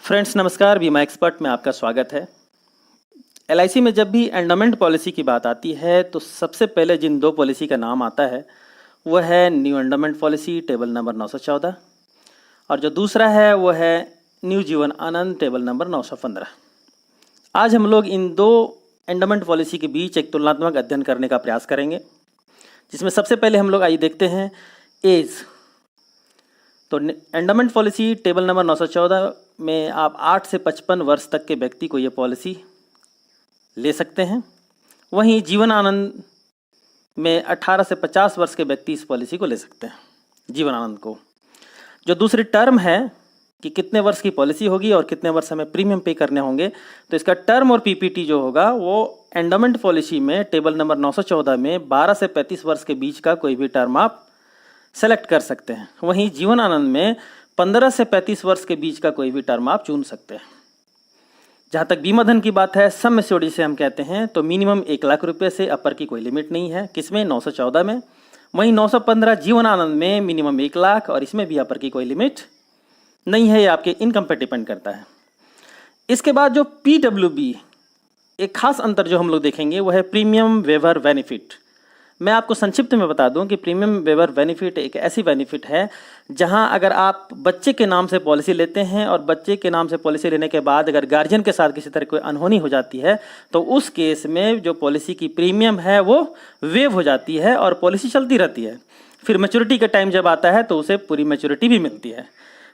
Friends नमस्कार, बीमा expert में आपका स्वागत है। एलआईसी में जब भी एंडोमेंट पॉलिसी की बात आती है तो सबसे पहले जिन दो पॉलिसी का नाम आता है वह है new endowment policy table number 914 और जो दूसरा है वह है new Jeevan Anand table number 915। आज हम लोग इन दो एंडोमेंट पॉलिसी के बीच एक तुलनात्मक अध्ययन करने का प्रयास करेंगे, जिसमें सबसे पहले हम लोग आइए देखते हैं एज। तो एंडोमेंट पॉलिसी टेबल नंबर 914 में आप 8 से 55 वर्ष तक के व्यक्ति को ये पॉलिसी ले सकते हैं। वहीं जीवन आनंद में 18 से 50 वर्ष के व्यक्ति इस पॉलिसी को ले सकते हैं, जीवन आनंद को। जो दूसरी टर्म है कि कितने वर्ष की पॉलिसी होगी और कितने वर्ष हमें प्रीमियम पे करने होंगे, तो इसका टर्म और पीपीटी जो होगा वो एंडोमेंट पॉलिसी में टेबल नंबर 914 में 12 से 35 वर्ष के बीच का कोई भी टर्म आप सेलेक्ट कर सकते हैं। वहीं जीवन आनंद में 15 से 35 वर्ष के बीच का कोई भी टर्म आप चुन सकते हैं। जहाँ तक बीमा धन की बात है, सम एश्योर्ड जिसे हम कहते हैं, तो मिनिमम 1 लाख रुपये से अपर की कोई लिमिट नहीं है। किसमें? 914 में। वहीं 915 जीवन आनंद में मिनिमम 1 लाख और इसमें भी अपर की कोई लिमिट नहीं है। ये आपके इनकम पर डिपेंड करता है। इसके बाद जो PWB, एक खास अंतर जो हम लोग देखेंगे वह है प्रीमियम वेवर बेनिफिट। मैं आपको संक्षिप्त में बता दूं कि प्रीमियम वेवर बेनिफिट एक ऐसी बेनिफिट है जहां अगर आप बच्चे के नाम से पॉलिसी लेते हैं और बच्चे के नाम से पॉलिसी लेने के बाद अगर गार्जियन के साथ किसी तरह कोई अनहोनी हो जाती है तो उस केस में जो पॉलिसी की प्रीमियम है वो वेव हो जाती है और पॉलिसी चलती रहती है। फिर मैच्योरिटी का टाइम जब आता है तो उसे पूरी मैच्योरिटी भी मिलती है।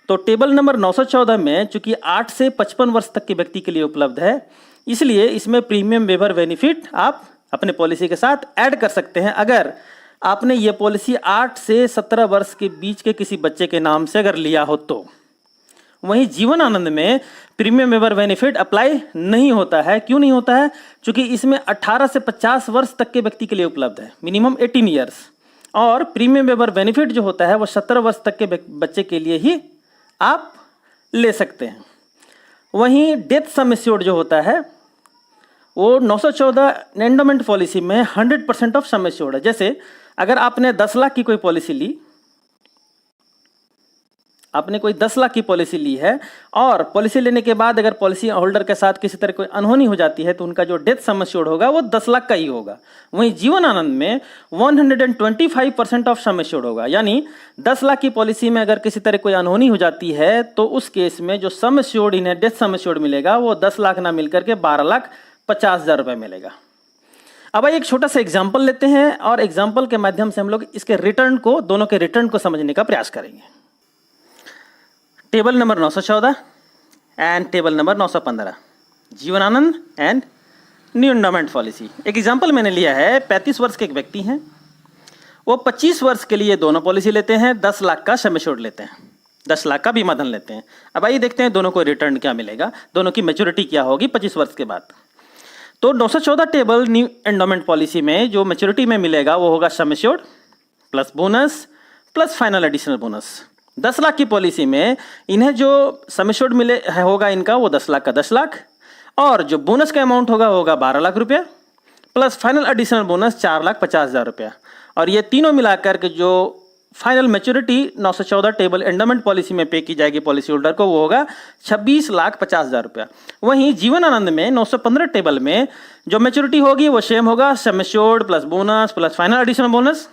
तो टेबल नंबर 914 में चूंकि 8 से 55 वर्ष तक के व्यक्ति के लिए उपलब्ध है, इसलिए इसमें प्रीमियम वेवर बेनिफिट आप अपने पॉलिसी के साथ ऐड कर सकते हैं अगर आपने ये पॉलिसी 8 से 17 वर्ष के बीच के किसी बच्चे के नाम से अगर लिया हो तो। वहीं जीवन आनंद में प्रीमियम वेवर बेनिफिट अप्लाई नहीं होता है। क्यों नहीं होता है? क्योंकि इसमें 18 से 50 वर्ष तक के व्यक्ति के लिए उपलब्ध है, मिनिमम 18 ईयर्स, और प्रीमियम वेवर बेनिफिट जो होता है वो 17 वर्ष तक के बच्चे के लिए ही आप ले सकते हैं। वहीं डेथ सम एश्योर्ड जो होता है वो 914 एंडोमेंट पॉलिसी में 100% ऑफ सम एश्योर्ड है। जैसे अगर आपने 10 लाख की कोई पॉलिसी ली, आपने कोई 10 लाख की पॉलिसी ली है और पॉलिसी लेने के बाद अगर पॉलिसी होल्डर के साथ किसी तरह कोई अनहोनी हो जाती है तो उनका जो डेथ सम एश्योर्ड होगा वो 10 लाख का ही होगा। वहीं जीवन आनंद में 125% ऑफ सम एश्योर्ड होगा, यानी 10 लाख की पॉलिसी में अगर किसी तरह कोई अनहोनी हो जाती है तो उस केस में जो सम एश्योर्ड इन्हें डेथ सम एश्योर्ड मिलेगा वो 10 लाख ना मिलकर के 12,50,000 रुपये मिलेगा। अब एक छोटा सा एग्जाम्पल लेते हैं और एग्जाम्पल के माध्यम से हम लोग इसके रिटर्न को, दोनों के रिटर्न को समझने का प्रयास करेंगे। Table number 914 and table number 915, Jeevan Anand and new endowment policy. एक एग्जाम्पल मैंने लिया है, 35 वर्ष के एक व्यक्ति हैं, वो 25 वर्ष के लिए दोनों पॉलिसी लेते हैं, 10 लाख का सम एश्योर्ड लेते हैं, 10 लाख का बीमा धन लेते हैं। अब आइए देखते हैं दोनों को रिटर्न क्या मिलेगा, दोनों की मैच्योरिटी क्या होगी 25 वर्ष के बाद। तो 914 टेबल न्यू एंडोमेंट पॉलिसी में जो मैच्योरिटी में मिलेगा वो होगा sum assured plus bonus plus final additional bonus. 10 lakh की पॉलिसी में इन्हें जो सम एश्योर्ड मिले होगा इनका वो 10 लाख का 10 लाख, और जो बोनस का अमाउंट होगा 12 लाख रुपया प्लस फाइनल एडिशनल बोनस 4,50,000 रुपया। और ये तीनों मिलाकर के जो final maturity 914 table endowment policy में पे की जाएगी पॉलिसी होल्डर को वो होगा 26,50,000 रुपया। वहीं जीवन आनंद में 915 टेबल में जो मैच्योरिटी होगी वो सेम होगा, sum assured plus bonus plus final additional bonus.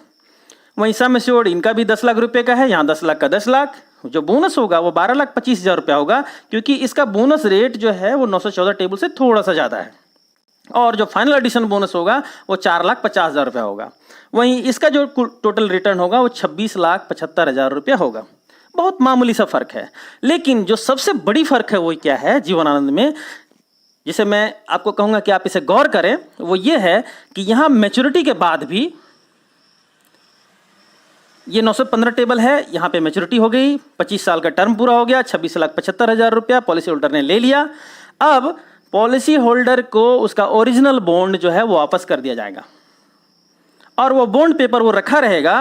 वहीं सम एश्योर्ड इनका भी 10 लाख रुपये का है, यहाँ 10 लाख का 10 लाख, जो बोनस होगा वो 12,25,000 रुपया होगा, क्योंकि इसका बोनस रेट जो है वो 914 टेबल से थोड़ा सा ज़्यादा है, और जो फाइनल एडिशनल बोनस होगा वो 4,50,000 रुपया होगा। वहीं इसका जो टोटल रिटर्न होगा वो 26,75,000 रुपया होगा। बहुत मामूली सा फर्क है, लेकिन जो सबसे बड़ी फर्क है वो क्या है जीवन आनंद में, जिसे मैं आपको कहूँगा कि आप इसे गौर करें, वो ये है कि यहाँ मैच्योरिटी के बाद भी ये 915 टेबल है, यहाँ पे मैच्योरिटी हो गई, 25 साल का टर्म पूरा हो गया, 26,75,000 रुपया पॉलिसी होल्डर ने ले लिया। अब पॉलिसी होल्डर को उसका ओरिजिनल बॉन्ड जो है वो वापस कर दिया जाएगा और वो बॉन्ड पेपर वो रखा रहेगा।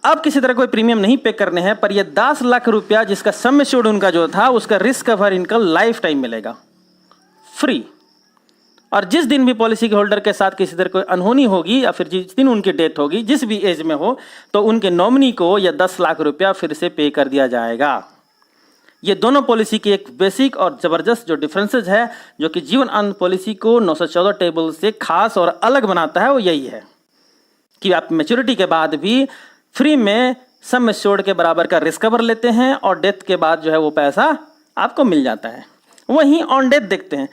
अब किसी तरह कोई प्रीमियम नहीं पे करने हैं, पर ये 10 लाख रुपया जिसका सम एश्योर्ड उनका जो था उसका रिस्क कवर इनका लाइफ टाइम मिलेगा फ्री। और जिस दिन भी पॉलिसी के होल्डर के साथ किसी तरह कोई अनहोनी होगी या फिर जिस दिन उनकी डेथ होगी, जिस भी एज में हो, तो उनके नॉमिनी को यह 10 लाख रुपया फिर से पे कर दिया जाएगा। ये दोनों पॉलिसी की एक बेसिक और ज़बरदस्त जो डिफरेंसेस है, जो कि जीवन आनंद पॉलिसी को 914 टेबल से खास और अलग बनाता है, वो यही है कि आप मैच्योरिटी के बाद भी फ्री में सम एश्योर्ड के बराबर का रिस्क कवर लेते हैं और डेथ के बाद जो है वो पैसा आपको मिल जाता है। वहीं ऑन डेथ देखते हैं,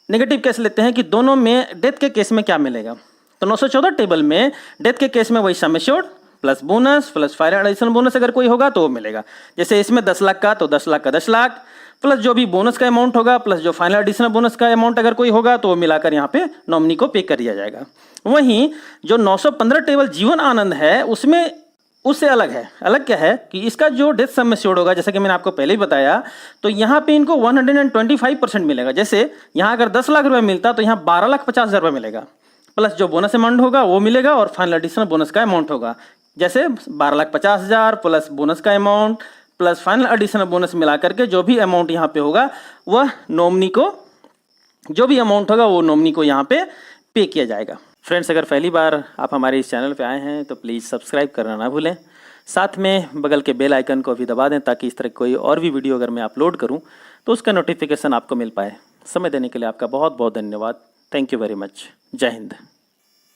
नेगेटिव केस लेते हैं कि दोनों में डेथ के केस में क्या मिलेगा। तो 914 टेबल में डेथ के केस में वही sum assured plus bonus plus final additional bonus अगर कोई होगा तो वो मिलेगा। जैसे इसमें 10 लाख का तो 10 लाख का 10 लाख प्लस जो भी बोनस का अमाउंट होगा प्लस जो फाइनल एडिशनल बोनस का अमाउंट अगर कोई होगा तो वो मिलाकर यहाँ पे नॉमिनी को पे कर दिया जाएगा। वहीं जो 915 टेबल जीवन आनंद है उसमें उससे अलग है। अलग क्या है कि इसका जो डेथ सम एश्योर्ड होगा, जैसा कि मैंने आपको पहले ही बताया, तो यहाँ पे इनको 125% मिलेगा। जैसे यहाँ अगर 10 लाख रुपए मिलता तो यहाँ 12,50,000 रुपये मिलेगा, प्लस जो बोनस अमाउंट होगा वो मिलेगा और फाइनल एडिशनल बोनस का अमाउंट होगा। जैसे 12,50,000 प्लस बोनस का amount plus final additional bonus मिला करके जो भी अमाउंट यहाँ पे होगा वह नॉमिनी को, जो भी अमाउंट होगा वो नॉमिनी को यहाँ पे किया जाएगा। फ्रेंड्स, अगर पहली बार आप हमारे इस चैनल पे आए हैं तो प्लीज़ सब्सक्राइब करना ना भूलें। साथ में बगल के बेल आइकन को भी दबा दें ताकि इस तरह कोई और भी वीडियो अगर मैं अपलोड करूं तो उसका नोटिफिकेशन आपको मिल पाए। समय देने के लिए आपका बहुत बहुत धन्यवाद। Thank you very much. जय हिंद।